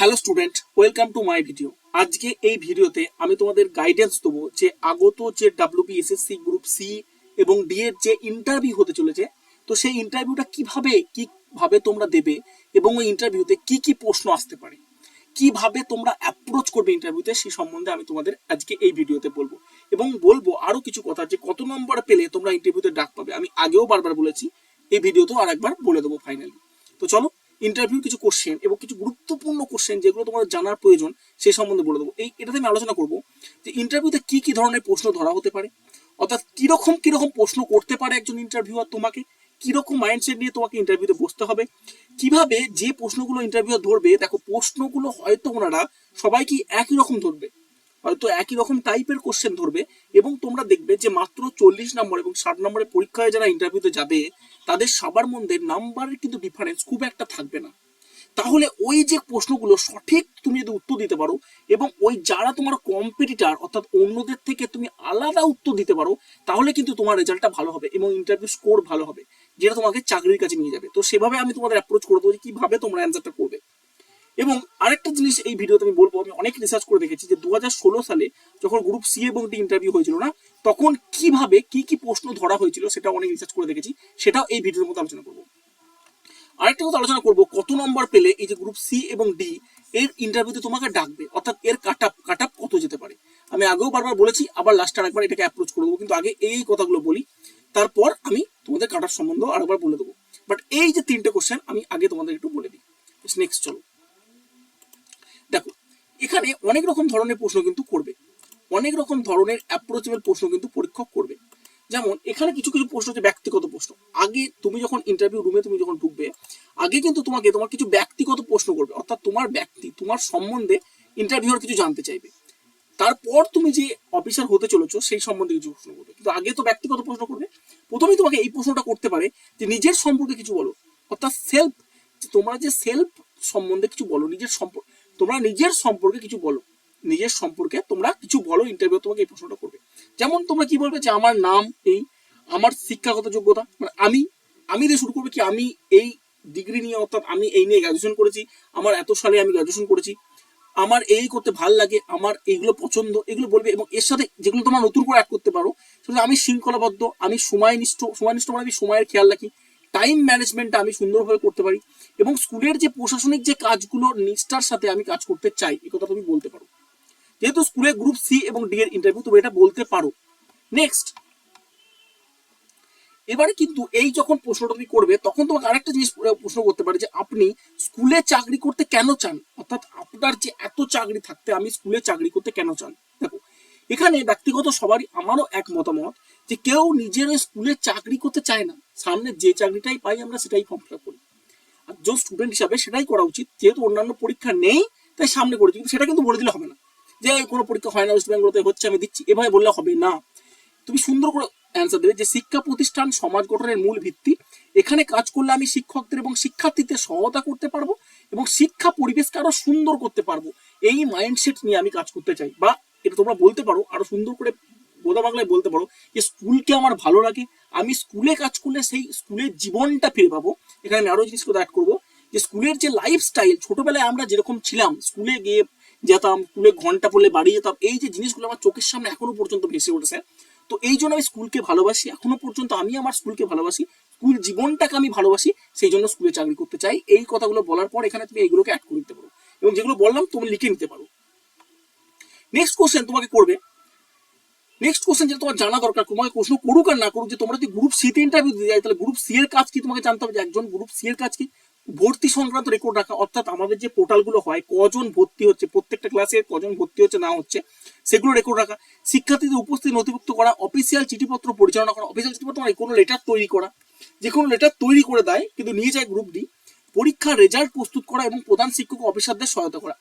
Hello student, welcome to my video. আজকে এই ভিডিওতে আমি তোমাদের গাইডেন্স দেবো যে আগত যে ডাব্লিউবিএসএসসি গ্রুপ সি এবং ডি এর যে ইন্টারভিউ হতে চলেছে, তো সেই ইন্টারভিউটা কিভাবে তোমরা দেবে এবং ওই ইন্টারভিউতে কি কি প্রশ্ন আসতে পারে, কিভাবে তোমরা অ্যাপ্রোচ করবে ইন্টারভিউতে, সেই সম্বন্ধে আমি তোমাদের আজকে এই ভিডিওতে বলবো। এবং বলবো আরো কিছু কথা, যে কত নম্বর পেলে তোমরা ইন্টারভিউতে ডাক পাবে। আমি আগেও বারবার বলেছি, এই ভিডিওতেও আর একবার বলে দেবো ফাইনালি। তো চলো, ইন্টারভিউ কিছু কোশ্চেন এবং কিছু গুরুত্বপূর্ণ কোশ্চেন যেগুলো তোমার জানার প্রয়োজন সেই সম্বন্ধে বলে দেবো। এটাতে আমি আলোচনা করবো যে ইন্টারভিউতে কি কি ধরনের প্রশ্ন ধরা হতে পারে, অর্থাৎ কিরকম প্রশ্ন করতে পারে একজন ইন্টারভিউয়ার তোমাকে, কিরকম মাইন্ডসেট নিয়ে তোমাকে ইন্টারভিউতে বসতে হবে, কিভাবে যে প্রশ্নগুলো ইন্টারভিউ ধরবে। দেখো, প্রশ্নগুলো হয়তো ওনারা সবাই কি একই রকম ধরবে, হয়তো একই রকম টাইপের কোশ্চেন ধরবে, এবং তোমরা দেখবে যে মাত্র 40 নম্বর এবং 60 নম্বরের পরীক্ষায় যারা ইন্টারভিউতে যাবে তাদের সবার মধ্যে নাম্বারের কিন্তু ডিফারেন্স খুব একটা থাকবে না। তাহলে ওই যে প্রশ্নগুলো সঠিক তুমি যদি উত্তর দিতে পারো, এবং ওই যারা তোমার কম্পিটিটার অর্থাৎ অন্যদের থেকে তুমি আলাদা উত্তর দিতে পারো, তাহলে কিন্তু তোমার রেজাল্টটা ভালো হবে এবং ইন্টারভিউ স্কোর ভালো হবে, যেটা তোমাকে চাকরির কাছে নিয়ে যাবে। তো সেভাবে আমি তোমাদের অ্যাপ্রোচ করে দেবো যে কিভাবে তোমরা অ্যান্সারটা করবে। এবং আরেকটা জিনিস এই ভিডিওতে আমি বলবো, আমি অনেক রিসার্চ করে দেখেছি যে 2016 সালে যখন গ্রুপ সি এবং ডি ইন্টারভিউ হয়েছিল না, তখন কিভাবে কি প্রশ্ন ধরা হয়েছিল সেটা অনেক রিসার্চ করে দেখেছি, সেটাও এই ভিডিওর মধ্যে আলোচনা করবো। আরেকটা কথা আলোচনা করবো, কত নম্বর পেলে এই যে গ্রুপ সি এবং ডি এর ইন্টারভিউতে তোমাকে ডাকবে, অর্থাৎ এর কাট আপ কত যেতে পারে। আমি আগেও বারবার বলেছি, আবার লাস্টে আরেকবার এটাকে অ্যাপ্রোচ করে দেবো, কিন্তু আগে এই কথাগুলো বলি, তারপর আমি তোমাদের কাট আপ সম্বন্ধ আরেকবার বলে দেবো। বাট এই যে তিনটে কোশ্চেন আমি আগে তোমাদের একটু বলে দিই। নেক্সট চলো, দেখো এখানে অনেক রকম ধরনের প্রশ্ন কিন্তু করবে, অনেক রকম ধরনের অ্যাপ্রোচেবল প্রশ্ন কিন্তু পরীক্ষক করবে। যেমন এখানে কিছু প্রশ্ন হচ্ছে ব্যক্তিগত প্রশ্ন। আগে তুমি যখন ইন্টারভিউ রুমে তুমি যখন ঢুকবে, আগে কিন্তু তোমার কিছু ব্যক্তিগত প্রশ্ন করবে, অর্থাৎ তোমার সম্বন্ধে ইন্টারভিউয়ার কিছু জানতে চাইবে। তারপর তুমি যে অফিসার হতে চলেছো সেই সম্বন্ধে কিছু প্রশ্ন করবে, কিন্তু আগে তো ব্যক্তিগত প্রশ্ন করবে। প্রথমেই তোমাকে এই প্রশ্নটা করতে পারে যে নিজের সম্পর্কে কিছু বলো, অর্থাৎ তোমরা যে সেলফ সম্বন্ধে কিছু বলো, তোমরা নিজের সম্পর্কে কিছু বলো, নিজের সম্পর্কে তোমরা কিছু বলো। ইন্টারভিউ তোমাকে এই প্রশ্নটা করবে। যেমন তোমরা কি বলবে যে আমার নাম এই, আমার শিক্ষাগত যোগ্যতা, মানে আমি দিয়ে শুরু করবে কি আমি এই ডিগ্রি নিয়ে, অর্থাৎ আমি এই নিয়ে গ্রাজুয়েশন করেছি, আমার এত সালে আমি গ্রাজুয়েশন করেছি, আমার এই করতে ভাল লাগে, আমার এইগুলো পছন্দ, এগুলো বলবে। এবং এর সাথে যেগুলো তোমরা নতুন করে অ্যাড করতে পারো, সেগুলো আমি শৃঙ্খলাবদ্ধ, আমি সময়নিষ্ঠ মানে আমি সময়ের খেয়াল রাখি, টাইম ম্যানেজমেন্টটা আমি সুন্দরভাবে করতে পারি, এবং স্কুলের যে প্রশাসনিক যে কাজগুলো নিষ্ঠার সাথে আমি কাজ করতে চাই, এই কথা তুমি বলতে পারো। যেহেতু স্কুলে গ্রুপ সি এবং ডি এর ইন্টারভিউ, তুমি এটা বলতে পারো। নেক্সট, এবারে কিন্তু এই যখন প্রশ্নটা তুমি করবে, তখন তোমাকে আরেকটা জিনিস প্রশ্ন করতে পারে যে আপনি স্কুলে চাকরি করতে কেন চান, অর্থাৎ আপনার যে এত চাকরি থাকতে আমি স্কুলে চাকরি করতে কেন চান। দেখো, এখানে ব্যক্তিগত সবারই আমারও এক মতামত যে কেউ নিজের স্কুলে চাকরি করতে চায় না, সামনে যে চাকরিটাই পাই আমরা সেটাই ফর্ম ফিল আপ করি। আর যে স্টুডেন্ট হিসাবে সেটাই করা উচিত, যেহেতু অন্যান্য পরীক্ষা নেই তাই সামনে করেছি। কিন্তু সেটা কিন্তু বলে দিলে হবে না যে কোনো পরীক্ষা হয় না ওয়েস্ট বেঙ্গলতে হচ্ছে আমি দিচ্ছি, এভাবে বললে হবে না। তুমি সুন্দর করে অ্যান্সার দেবে যে শিক্ষা প্রতিষ্ঠান সমাজ গঠনের মূল ভিত্তি, এখানে কাজ করলে আমি শিক্ষকদের এবং শিক্ষার্থীদের সহায়তা করতে পারবো এবং শিক্ষা পরিবেশকে আরো সুন্দর করতে পারবো, এই মাইন্ডসেট নিয়ে আমি কাজ করতে চাই। বা এটা তোমরা বলতে পারো আরো সুন্দর করে, বোধা বাংলায় বলতে পারো যে স্কুলকে আমার ভালো লাগে, আমি স্কুলে কাজ করলে সেই স্কুলের জীবনটা ফিরে পাবো। এখানে আমি আরো জিনিস অ্যাড করবো যে স্কুলের যে লাইফস্টাইল, ছোটবেলায় আমরা যেরকম ছিলাম, স্কুলে গিয়ে যেতাম, স্কুলে ঘন্টা পড়লে বাড়ি যেতাম, এই যে জিনিসগুলো আমার চোখের সামনে এখনো পর্যন্ত ভেসে উঠেছে। তো এই জন্য আমি স্কুলকে ভালোবাসি, এখনো পর্যন্ত আমি আমার স্কুলকে ভালোবাসি, স্কুল জীবনটাকে আমি ভালোবাসি, সেই জন্য স্কুলে চাকরি করতে চাই। এই কথাগুলো বলার পর এখানে তুমি এইগুলোকে অ্যাড করে দিতে পারো, এবং যেগুলো বললাম তুমি লিখে নিতে পারো। নেক্সট কোশ্চেন তোমাকে করবে, নেক্সট কোশ্চেন যেটা তোমার জানা দরকার, তোমাকে প্রশ্ন করুক আর না করুক, যে তোমরা যদি গ্রুপ সি তে ইন্টারভিউ দিতে যাই, তাহলে গ্রুপ সি এর কাজ কি তোমাকে জানতে হবে। যে একজন গ্রুপ সি এর কাজ কি, ভর্তি সংক্রান্ত রেকর্ড রাখা, অর্থাৎ আমাদের যে পোর্টালগুলো হয় কজন ভর্তি হচ্ছে, প্রত্যেকটা ক্লাসে কজন ভর্তি হচ্ছে না হচ্ছে সেগুলো রেকর্ড রাখা, শিক্ষার্থীদের উপস্থিতি নথিভুক্ত করা, অফিসিয়াল চিঠিপত্র পরিচালনা করা, অফিসিয়াল চিঠিপত্র মানে কোনো লেটার তৈরি করা, যে কোনো লেটার তৈরি করে দেয় কিন্তু নিয়ে যায় গ্রুপ ডি, পরীক্ষার রেজাল্ট প্রস্তুত করা এবং প্রধান শিক্ষক অফিসারদের সহায়তা করা।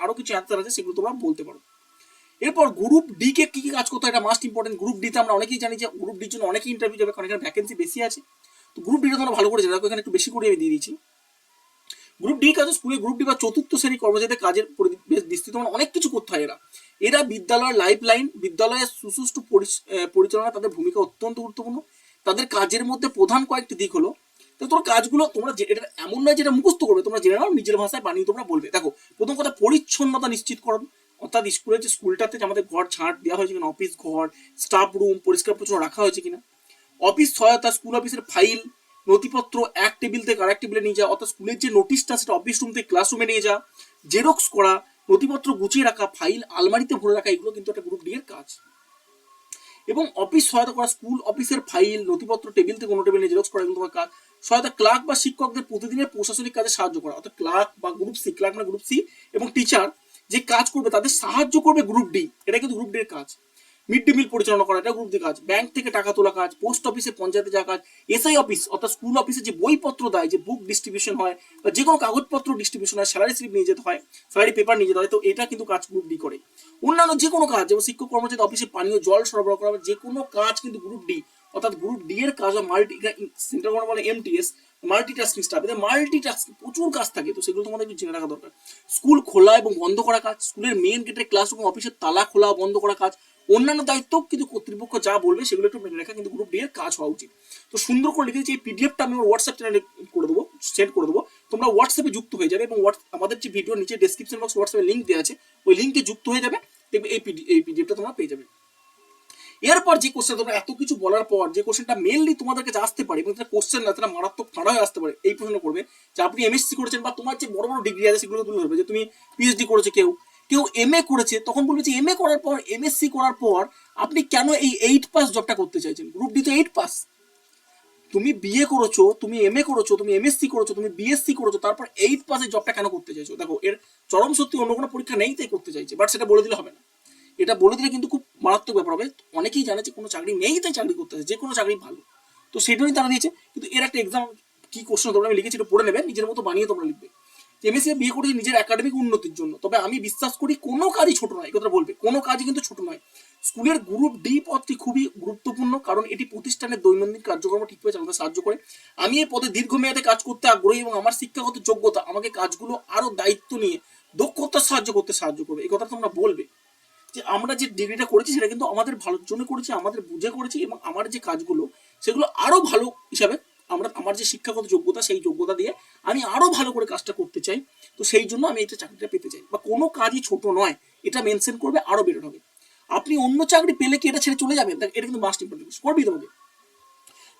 আরো কিছু অ্যান্সার আছে, সেগুলো তোমরা বলতে পারো। এরপর গ্রুপ ডি কে কি কাজ করতে হয়, এটা মাস্ট ইম্পর্টেন্ট। গ্রুপ ডি তে আমরা অনেকেই জানি যে গ্রুপ ডির জন্য অনেকেই ইন্টারভিউ যাবে, কারণ এখানে ভ্যাকেন্সি বেশি আছে। তো গ্রুপ ডিটা তোমরা ভালো করে জানো, এখানে একটু বেশি করে আমি দিয়ে দিচ্ছি। গ্রুপ ডি কাজ স্কুলে গ্রুপ ডি বা চতুর্থ শ্রেণী কর্মচারীদের কাজের বিস্তৃত, মানে অনেক কিছু করতে হয়। এরা বিদ্যালয়ের লাইফ লাইন, বিদ্যালয়ের সুষ্ঠু পরিচালনা তাদের ভূমিকা অত্যন্ত গুরুত্বপূর্ণ। তাদের কাজের মধ্যে প্রধান কয়েকটি দিক হলো তো তোমার কাজগুলো তোমরা এটা এমন নয় যেটা মুখস্থ করবে, তোমরা জেনে নাও, নিজের ভাষায় বানিয়ে তোমরা বলবে। দেখো, প্রথম কথা পরিচ্ছন্নতা নিশ্চিতকরণ, অর্থাৎ স্কুলের যে স্কুলটাতে যে আমাদের ঘর ঝাঁট দেওয়া হয়েছে কিনা, অফিস ঘর স্টাফ রুম পরিষ্কার পরিচ্ছন্ন রাখা হয়েছে কিনা। অফিস সহায়তা, স্কুল অফিসের ফাইল নথিপত্র এক টেবিল থেকে আরেক টেবিলে নিয়ে যাওয়া, অর্থাৎ স্কুলের যে নোটিশটা সেটা অফিস রুম থেকে ক্লাসরুমে নিয়ে যাওয়া, জেরক্স করা, নথিপত্র গুছিয়ে রাখা, ফাইল আলমারিতে ভরে রাখা, এগুলো কিন্তু একটা গ্রুপ ডি এর কাজ। এবং অফিস সহায়তা করা, স্কুল অফিসের ফাইল নথিপত্র টেবিল থেকে কোনো টেবিলে জেরক্স করা, এগুলো তোমার কাজ। সহায়তা ক্লার্ক বা শিক্ষকদের প্রতিদিনের প্রশাসনিক কাজে সাহায্য করা, অর্থাৎ ক্লার্ক বা গ্রুপ সি, ক্লার্ক মানে গ্রুপ সি, এবং টিচার যে কাজ করবে তাদের সাহায্য করবে গ্রুপ ডি, এটা কিন্তু গ্রুপ ডি এর কাজ। মিড ডে মিল পরিচালনা করা, এটা গ্রুপ ডি কাজ। ব্যাংক থেকে টাকা তোলা কাজ, পোস্ট অফিসে পঞ্চায়েতে যাওয়া কাজ, এসআই অফিস অর্থাৎ স্কুল অফিসে যে বইপত্র দেয়, যে বুক ডিস্ট্রিবিউশন হয় বা যে কোনো কাগজপত্র ডিস্ট্রিবিউশন হয়, স্যালারি স্লিপ নিয়ে যেতে হয়, স্যালারি পেপার নিয়ে যেতে হয়, তো এটা কিন্তু কাজ গ্রুপ ডি করে। অন্যান্য যে কোনো কাজ, যেমন শিক্ষক কর্মচারী অফিসে পানীয় জল সরবরাহ করা, যে কোনো কাজ কিন্তু গ্রুপ ডি, অর্থাৎ গ্রুপ ডি এর কাজ মাল্টি, সেন্ট্রাল গভর্নমেন্ট বলে এমটিএস, মাল্টিটাস্কিং স্টাফ। এদের মাল্টিটাস্কিং প্রচুর কাজ থাকে, তো সেগুলো তোমাদের একটু জেনে রাখা দরকার। স্কুল খোলা এবং বন্ধ করা কাজ, স্কুলের মেন গেটের ক্লাসরুম অফিসের তালা খোলা বন্ধ করা কাজ। অন্যান্য দায়িত্ব কিন্তু কর্তৃপক্ষ যা বলবে সেগুলো একটু মেনে রাখা কিন্তু গ্রুপ ডি এর কাজ হওয়া উচিত। তো সুন্দর করে লিখেছি, এই পিডিএফটা আমি আমার হোয়াটসঅ্যাপ চ্যানেলে করে দেবো, সেন্ড করে দেবো, তোমরা হোয়াটসঅ্যাপে যুক্ত হয়ে যাবে, এবং আমাদের যে ভিডিও নিচে ডেসক্রিপশন বক্স হোয়াটসঅ্যাপে লিঙ্ক দেওয়া আছে, ওই লিঙ্কে যুক্ত হয়ে যাবে, দেখবে এই পিডিএফটা তোমরা পেয়ে যাবে। এরপর যে কোশ্চেন, তোমরা এত কিছু বলার পর যে কোশ্চেনটা মেনলি তোমাদের কাছে আসতে পারে, এবং কোশ্চেন না, তারা মারাত্মক ফাঁড়া হয়ে আসতে পারে, এই প্রশ্ন করবে যে আপনি এমএসসি করেছেন বা তোমার যে বড় বড় ডিগ্রি আছে সেগুলো তুলে ধরবে, যে তুমি পিএইচডি করেছে, কেউ এমএ করেছে, তখন বলবে যে এমএ করার পর এমএসসি করার পর আপনি কেন এই 8 পাস জবটা করতে চাইছেন। গ্রুপ ডি তো 8 পাস, তুমি বিএ করেছো, তুমি এমএ করেছো, তুমি এমএসসি করেছো, তুমি বিএসসি করেছো, তারপর 8 পাসের জবটা কেন করতে চাইছো। দেখো, এর চরম সত্যি অন্য কোনো পরীক্ষা নেই তাই করতে চাইছে, বাট সেটা বলে দিলে হবে না। এটা বলে দিলে কিন্তু খুব মারাত্মক ব্যাপার হবে। অনেকেই জানে যে কোনো চাকরি নেই তাই চাকরি করতে আছে, যে কোনো চাকরি ভালো, তো সেটাই তারা দিয়েছে। কিন্তু এর একটা এক্সাম কি কোশ্চেন তোমরা আমি লিখেছি, এটা পড়ে নেবে, নিজের মতো বানিয়ে তোমরা লিখবে। এমএসসি বিয়ে করেছি নিজের একাডেমিক উন্নতির জন্য, তবে আমি বিশ্বাস করি কোনো কাজই ছোট নয়, এই কথা বলবে, কোনো কাজই কিন্তু ছোট নয়। স্কুলের গ্রুপ ডি পদটি খুবই গুরুত্বপূর্ণ, কারণ এটি প্রতিষ্ঠানের দৈনন্দিন কার্যক্রম ঠিকভাবে চালাতে সাহায্য করে। আমি এই পদে দীর্ঘমেয়াদে কাজ করতে আগ্রহী, এবং আমার শিক্ষাগত যোগ্যতা আমাকে কাজগুলো আরো দায়িত্ব নিয়ে দক্ষতার সাহায্য করবে, এই কথা তোমরা বলবে। যে আমরা যে ডিগ্রিটা করেছি সেটা কিন্তু আমাদের ভালোর জন্য করেছি, আমাদের বুঝে করেছি, এবং আমার যে কাজগুলো সেগুলো আরো ভালো হিসাবে আমার যে শিক্ষাগত যোগ্যতা, সেই যোগ্যতা দিয়ে আমি আরো ভালো করে কাজটা করতে চাই। তো সেই জন্য আমি এটা চাকরিটা পেতে চাই, বা কোনো কাজই ছোট নয়, এটা মেনশন করবে, আরো বেরোতে হবে। আপনি অন্য চাকরি পেলে কি এটা ছেড়ে চলে যাবেন, এটা কিন্তু মাস্ট ইম্পর্টেন্ট করবেই তোমাকে।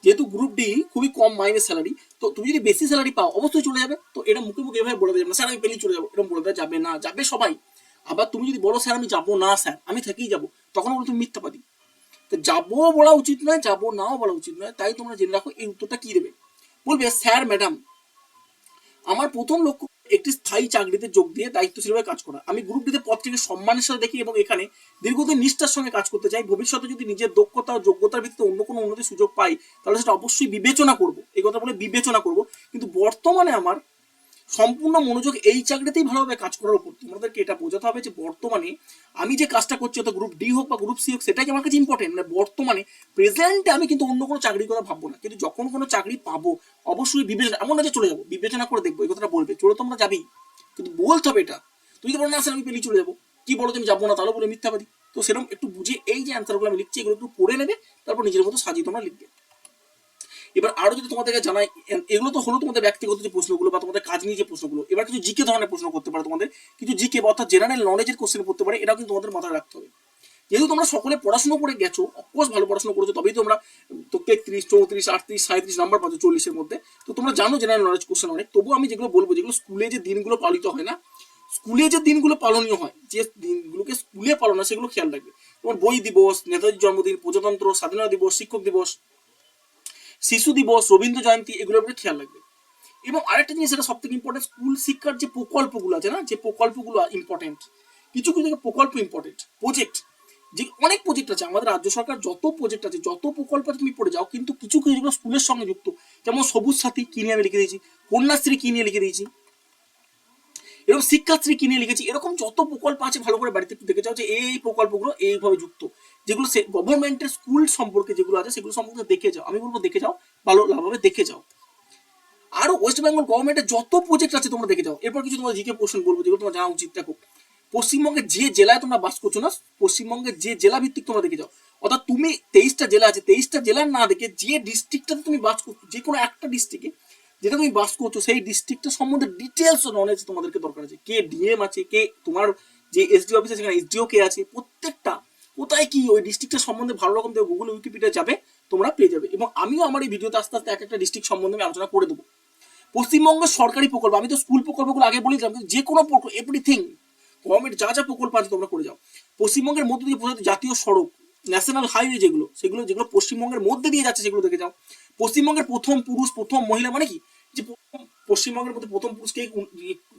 যেহেতু গ্রুপ ডি খুবই কম মাইনে স্যালারি, তো তুমি যদি বেশি স্যালারি পাও অবশ্যই চলে যাবে। তো এটা মুখে মুখে এভাবে বলে দেবে না স্যার আমি পেলেই চলে যাবো, এরকম বলে দেওয়া যাবে না, যাবে সবাই। আবার তুমি যদি বলো স্যার আমি যাবো না, স্যার আমি থেকেই যাবো, তখন বলো তুমি মিথ্যাবাদী। তো যাবো বলা উচিত নয়, যাবো নাও বলা উচিত নয়। তাই তোমরা জেনে রাখো এই উত্তরটা কি দেবে। বলবে স্যার ম্যাডাম, আমার প্রথম লক্ষ্য একটি স্থায়ী চাকরিতে যোগ দিয়ে দায়িত্বশীলভাবে কাজ করা। আমি গ্রুপ ডিতে পদটিকে সম্মানের সাথে দেখি এবং এখানে দীর্ঘদিন নিষ্ঠার সঙ্গে কাজ করতে চাই। ভবিষ্যতে যদি নিজের দক্ষতা ও যোগ্যতার ভিত্তিতে অন্য কোনো উন্নতির সুযোগ পাই তাহলে সেটা অবশ্যই বিবেচনা করব, এই কথা বলে বিবেচনা করব। কিন্তু বর্তমানে আমার সম্পূর্ণ মনোযোগ এই চাকরিতেই ভালোভাবে কাজ করার উপর। তোমাদেরকে এটা বোঝাতে হবে যে বর্তমানে আমি যে কাজটা করছি, অত গ্রুপ ডি হোক বা গ্রুপ সি হোক, সেটাই আমার কাছে ইম্পর্টেন্ট। মানে বর্তমানে প্রেজেন্টে আমি কিন্তু অন্য কোনো চাকরির কথা ভাববো না, কিন্তু যখন কোনো চাকরি পাবো অবশ্যই বিবেচনা, এমন না যে চলে যাবো, বিবেচনা করে দেখবো, এই কথাটা বলবে। চলে তোমরা যাবেই, কিন্তু বলতে হবে এটা। তুমি যদি বলো না স্যার আমি পেলেই চলে যাবো, কি বলো তুমি যাবো না, তাহলে বলে মিথ্যাবাদী। তো সেরকম একটু বুঝে এই যে অ্যান্সারগুলো আমি লিখছি এগুলো একটু পড়ে নেবে, তারপর নিজের মতো সাজিয়ে তোমরা লিখবে। এবার আরো যদি তোমাদেরকে জানাই, এগুলো তো হলো তোমাদের ব্যক্তিগত যে প্রশ্নগুলো বা তোমাদের কাজ নিয়ে যে প্রশ্নগুলো। এবার কিছু জিকে ধরনের প্রশ্ন করতে পারে তোমাদের, কিছু জিকে অর্থাৎ জেনারেল নলেজের কোশ্চেন করতে পারে, এটাও কিন্তু তোমাদের মাথায় রাখতে হবে। যেহেতু তোমরা সকলে পড়াশোনা করে গেছো, অফকোর্স ভালো পড়াশোনা করেছো, তবেই তোমরা তো 33, 34, 38, 37 নাম্বার পাচ্ছ 40-এর মধ্যে। তো তোমরা জানো জেনারেল নলেজ কোশ্চেন অনেক। তবুও আমি যেগুলো বলবো, যেগুলো স্কুলে যে দিনগুলো পালিত হয় না, স্কুলে যে দিনগুলো পালনীয় হয়, যে দিনগুলোকে স্কুলে পালন হয় সেগুলো খেয়াল রাখবে। তোমার বই দিবস, নেতাজির জন্মদিন, প্রজাতন্ত্র, স্বাধীনতা দিবস, শিক্ষক দিবস, শিশু দিবস, রবীন্দ্র জয়ন্তী, এগুলোর উপরে খেয়াল রাখবে। এবং আরেকটা জিনিস, এটা সব থেকে ইম্পর্টেন্ট, স্কুল শিক্ষার যে প্রকল্পগুলো আছে না, যে প্রকল্পগুলো ইম্পর্টেন্ট, কিছু কিছু প্রকল্প ইম্পর্টেন্ট, প্রজেক্ট, যে অনেক প্রজেক্ট আছে আমাদের রাজ্য সরকার, যত প্রজেক্ট আছে, যত প্রকল্প তুমি পড়ে যাও, কিন্তু কিছু কিছু যেগুলো স্কুলের সঙ্গে যুক্ত, যেমন সবুজ সাথী কি নিয়ে আমি লিখে দিয়েছি, কন্যাশ্রী কি নিয়ে লিখে দিয়েছি, এরকম শিক্ষাশ্রী কি নিয়ে লিখেছি, এরকম যত প্রকল্প আছে ভালো করে বাড়িতে একটু দেখে যাও যে এই প্রকল্পগুলো এইভাবে যুক্ত, যেগুলো গভর্নমেন্টের স্কুল সম্পর্কে যেগুলো আছে সেগুলো সম্পর্কে দেখে যাও। আমি বলবো দেখে যাও, ভালোভাবে দেখে যাও। আরো ওয়েস্ট বেঙ্গল গভর্নমেন্টের যত প্রজেক্ট আছে তোমরা দেখে যাও। এরপর কিছু তোমার জিকে কোশ্চেন বলবো যেগুলো তোমার জানা উচিত। দেখো, পশ্চিমবঙ্গের যে জেলায় তোমরা বাস করছো না, পশ্চিমবঙ্গের যে জেলা ভিত্তিক তোমরা দেখে যাও, অর্থাৎ তুমি 23টা জেলা আছে, 23টা জেলার না দেখে যে ডিস্ট্রিক্টটাতে তুমি বাস করছো, যে কোনো একটা ডিস্ট্রিক্টে যেটা তুমি বাস করছো সেই ডিস্ট্রিক্টটা সম্বন্ধে ডিটেলস নলেজ তোমাদেরকে দরকার আছে। কে ডিএম আছে, কে তোমার যে এসডি অফিস আছে সেখানে এসডিও কে আছে, প্রত্যেকটা কোথায় কি ওই ডিস্ট্রিক্টের সম্বন্ধে ভালো রকম দেবে, গুগল উইকিপিডিয়া যাবে তোমরা পেয়ে যাবে। এবং আমিও আমার এই ভিডিওতে আস্তে আস্তে এক একটা ডিস্ট্রিক্ট সম্বন্ধে আমি আলোচনা করে দেবো। পশ্চিমবঙ্গের সরকারি প্রকল্প, আমি তো স্কুল প্রকল্পগুলো আগে বলে দিলাম, যে কোনো এভরিথিং গভর্নমেন্ট যা যা প্রকল্প আছে তোমরা করে যাও। পশ্চিমবঙ্গের মধ্যে দিয়ে প্রসারিত জাতীয় সড়ক, ন্যাশনাল হাইওয়ে যেগুলো, যেগুলো পশ্চিমবঙ্গের মধ্যে দিয়ে যাচ্ছে সেগুলো দেখে যাও। পশ্চিমবঙ্গের প্রথম পুরুষ প্রথম মহিলা, মানে কি যে পশ্চিমবঙ্গের মধ্যে প্রথম পুরুষকে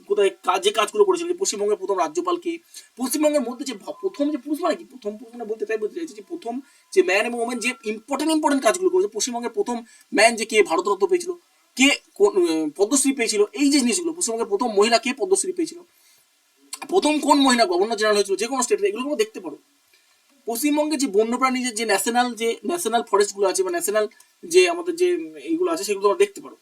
কোথায় যে কাজগুলো করেছিল, পশ্চিমবঙ্গের প্রথম রাজ্যপালকে, পশ্চিমবঙ্গের মধ্যে যে প্রথম যে পুরুষ, মানে কি প্রথম পুরুষ মানে বলতে তাই বলতে চাইছি যে প্রথম যে ম্যান এবং ওমেন যে ইম্পর্টেন্ট কাজগুলো করেছে, পশ্চিমবঙ্গের প্রথম ম্যান যে কে ভারতরত্ন পেয়েছিল, কে পদ্মশ্রী পেয়েছিল, এই যে জিনিসগুলো, পশ্চিমবঙ্গের প্রথম মহিলা কে পদ্মশ্রী পেয়েছিল, প্রথম কোন মহিলা গভর্নর জেনারেল হয়েছিল যে কোনো স্টেটে, এগুলো দেখতে পারো। পশ্চিমবঙ্গে যে বন্যপ্রাণী যে ন্যাশনাল ফরেস্টগুলো আছে বা ন্যাশনাল যে আমাদের যে এইগুলো আছে সেগুলো তোমরা দেখতে পারো।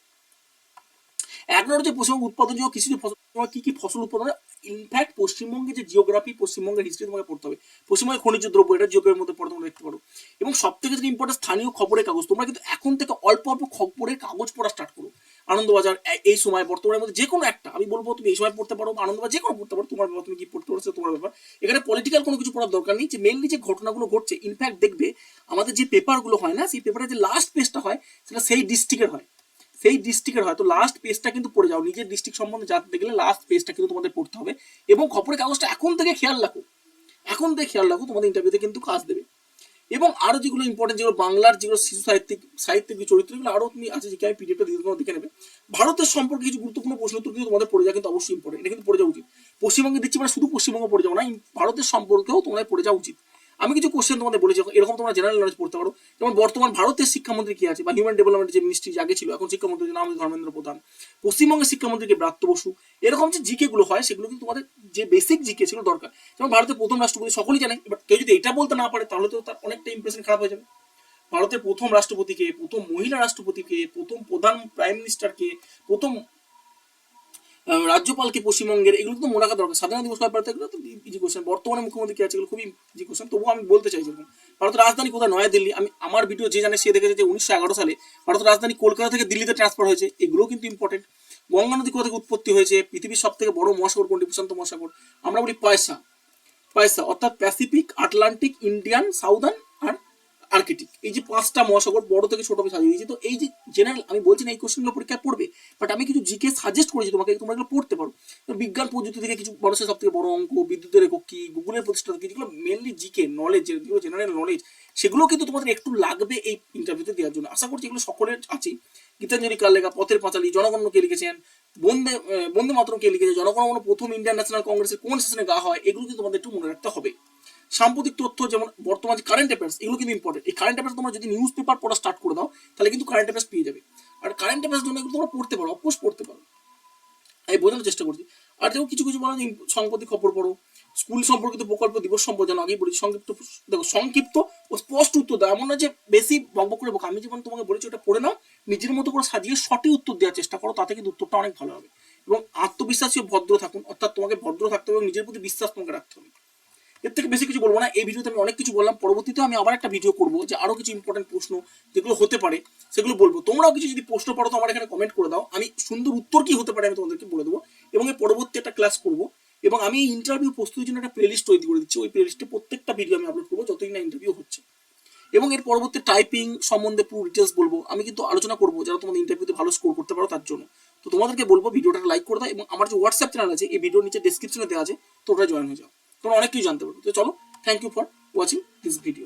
এক নম্বর যে পশ্চিমবঙ্গ উৎপাদনযোগ্য কৃষিজ ফসল, কি কি ফসল উৎপাদন হয়। ইনফ্যাক্ট পশ্চিমবঙ্গে যে জিওগ্রাফি, পশ্চিমবঙ্গের হিস্ট্রি তোমাকে পড়তে হবে, পশ্চিমবঙ্গের খনিজ দ্রব্য, এটা জিওগ্রাফির মধ্যে পড়ে তোমরা দেখতে পারো। এবং সব থেকে যেটা ইম্পর্টেন্ট, স্থানীয় খবরের কাগজ, তোমরা কিন্তু এখন থেকে অল্প অল্প খবরের কাগজ পড়া স্টার্ট করো। আনন্দবাজার এই সময় বর্তমানের মধ্যে যে কোনো একটা, আমি বলবো তুমি এই সময় পড়তে পারো, আনন্দবাজার যে কোনো পড়তে পারো, তোমার ব্যাপার, তুমি কি পড়তে পারছো তোমার ব্যাপার। এখানে পলিটিক্যাল কোনো কিছু পড়ার দরকার নেই, যে মেনলি যে ঘটনাগুলো ঘটছে। ইনফ্যাক্ট দেখবে আমাদের যে পেপারগুলো হয় না, সেই পেপারের যে লাস্ট পেজটা হয় সেটা সেই ডিস্ট্রিক্টের হয়, তো লাস্ট পেজটা কিন্তু পড়ে যাও। নিজের ডিস্ট্রিক্ট সম্বন্ধে জানতে গেলে লাস্ট পেজটা কিন্তু তোমাদের পড়তে হবে। এবং খবরের কাগজটা এখন থেকে খেয়াল রাখো, তোমাদের ইন্টারভিউতে কিন্তু কাজ দেবে। এবং আরো যেগুলো ইম্পর্টেন্ট, যেগুলো বাংলার যেগুলো শিশু সাহিত্যিক যে চরিত্রগুলো আরো তুমি আছে, যে আমি পিডিএফটা দিয়ে তোমরা দেখে নেবে। ভারতের সম্পর্কে কিছু গুরুত্বপূর্ণ প্রশ্ন উত্তর কিন্তু তোমাদের পড়ে যাওয়া কিন্তু অবশ্যই ইম্পর্টেন্ট, এটা কিন্তু পড়ে যাওয়া উচিত। পশ্চিমবঙ্গে দিচ্ছি মানে শুধু পশ্চিমবঙ্গ পড়ে যাও না, ভারতের সম্পর্কেও তোমাদের পড়ে যাওয়া উচিত। আমি কিছু কোশ্চেন তোমাদের বলেছি, এরকম তোমরা জেনারেল নলেজ পড়তে পারো। যেমন বর্তমান ভারতের শিক্ষামন্ত্রী কি আছে, বা হিউম্যান ডেভেলপমেন্ট যে মিনিস্ট্রি আগে ছিল, এখন শিক্ষামন্ত্রীর নাম ধর্মেন্দ্র প্রধান। পশ্চিমবঙ্গের শিক্ষামন্ত্রীকে ব্রাত্য বসু। এরকম যে জিকে গুলো হয় সেগুলো কিন্তু তোমাদের যে বেসিক জিকে সেগুলো দরকার। যেমন ভারতের প্রথম রাষ্ট্রপতি সকলেই জানে, এবার কেউ যদি এটা বলতে না পারে তাহলে তো তার অনেকটা ইমপ্রেশন খারাপ হয়ে যাবে। ভারতের প্রথম রাষ্ট্রপতিকে, প্রথম মহিলা রাষ্ট্রপতিকে, প্রথম প্রধান প্রাইম মিনিস্টারকে, প্রথম রাজ্যপালকে পশ্চিমবঙ্গের, এগুলো তো মনে রাখা দরকার। স্বাধীনতা দিবস কবে পালিত, এগুলো তো ইজি কোশ্চেন। বর্তমানে মুখ্যমন্ত্রী কে আছে, এগুলো খুবই ইজি কোশ্চেন। তবুও আমি বলতে চাই, যেরকম ভারতের রাজধানী কোথায়, নয়াদিল্লি। আমি আমার ভিডিও যে জানে সে দেখেছে যে 1911 সালে ভারতের রাজধানী কলকাতা থেকে দিল্লিতে ট্রান্সফার হয়েছে, এগুলোও কিন্তু ইম্পর্টেন্ট। গঙ্গা নদী কোথা থেকে উৎপত্তি হয়েছে, পৃথিবীর সব থেকে বড় মহাসাগর কোনটি, প্রশান্ত মহাসাগর। আমরা বলি পয়সা অর্থাৎ প্যাসিফিক, আটলান্টিক, ইন্ডিয়ান, সাউদার্ন আর আর্কটিক, এই যে 5টা মহাসাগর বড় থেকে ছোট সাজিয়ে দিয়েছি। তো এই যে জেনারেল, আমি বলছি না এই কোশ্চেনগুলো পরীক্ষায় পড়বে, বাট আমি কিছু জিকে সাজেস্ট করেছি তোমাকে, তোমরা এগুলো পড়তে পারো। বিজ্ঞান প্রযুক্তি থেকে কিছু মানুষের সব থেকে বড় অঙ্ক, বিদ্যুতের একক কি, গুগলের প্রতিষ্ঠাতা কি, যেগুলো মেনলি জিকে নলেজ, যেগুলো জেনারেল নলেজ, সেগুলো কিন্তু তোমাদের একটু লাগবে এই ইন্টারভিউতে দেওয়ার জন্য। আশা করছি এগুলো সকলের আছে। গীতাঞ্জলি কার লেখা, পথের পাঁচালী, জনগণমন কে লিখেছেন, বন্দে মাতরম কে লিখেছে, জনগণমন প্রথম ইন্ডিয়ান ন্যাশনাল কংগ্রেসের কোন সেশনে গা হয়, এগুলো কিন্তু তোমাদের একটু মনে রাখতে হবে। সাম্প্রতিক তথ্য, যেমন বর্তমান যে কারেন্ট অ্যাফেয়ার্স, এগুলো কিন্তু ইম্পর্টেন্ট। এই কারেন্ট অ্যাফেয়ার্স তোমরা যদি নিউজ পেপার পড়া স্টার্ট করে দাও তাহলে কিন্তু কারেন্ট অ্যাফেয়ার্স পেয়ে যাবে। আর কারেন্ট অ্যাফেয়ার্স জন্য এগুলো তোমরা পড়তে পারো, অফকোর্স পড়তে পারো, আমি বোঝানোর চেষ্টা করছি। আর যেমন কিছু বলা যায় সাম্প্রতিক খবর পড়ো, স্কুল সম্পর্কিত প্রকল্প দিবস সম্বোধন আগেই বলেছি। সংক্ষিপ্ত ও স্পষ্ট উত্তর দাও, এমন না যে বেশি বকবক করে বক। আমি যেমন তোমাকে বলেছি ওটা পড়ে নাও, নিজের মতো করে সাজিয়ে সঠিক উত্তর দেওয়ার চেষ্টা করো, তাতে কিন্তু উত্তরটা অনেক ভালো হবে। এবং আত্মবিশ্বাসী ও ভদ্র থাকুন, অর্থাৎ তোমাকে ভদ্র থাকতে হবে এবং নিজের প্রতি বিশ্বাস তোমাকে রাখতে হবে। এর থেকে বেশি কিছু বলবো না। এই ভিডিওতে আমি অনেক কিছু বললাম, পরবর্তীতে আমি আবার একটা ভিডিও করবো যে আরো কিছু ইম্পর্টেন্ট প্রশ্ন যেগুলো হতে পারে সেগুলো বলবো। তোমরাও কিছু যদি প্রশ্ন পড়ো তো আমার এখানে কমেন্ট করে দাও, আমি সুন্দর উত্তর কি হতে পারে আমি তোমাদেরকে বলে দেবো। এবং এর পরবর্তী একটা ক্লাস করবো। এবং আমি এই ইন্টারভিউ প্রস্তুতির জন্য একটা প্লেলিস্ট তৈরি করে দিচ্ছি, ওই প্লেলিস্টে প্রত্যেকটা ভিডিও আমি আপলোড করবো যতদিন না ইন্টারভিউ হচ্ছে। এবং এর পরবর্তী টাইপিং সম্বন্ধে পুরো ডিটেলস বলবো, আমি কিন্তু আলোচনা করবো যারা তোমাদের ইন্টারভিউতে ভালো স্কোর করতে পারো তার জন্য। তো তোমাদেরকে বলবো ভিডিওটা লাইক করে দাও, এবং আমার যে হোয়াটসঅ্যাপ চ্যানেল আছে এই ভিডিওর নিচে ডেসক্রিপশনে দেওয়া আছে, তোমরা জয়েন হয়ে যাও, তোমরা অনেক কিছু জানতে পারবে। তো চলো, thank you for watching this video.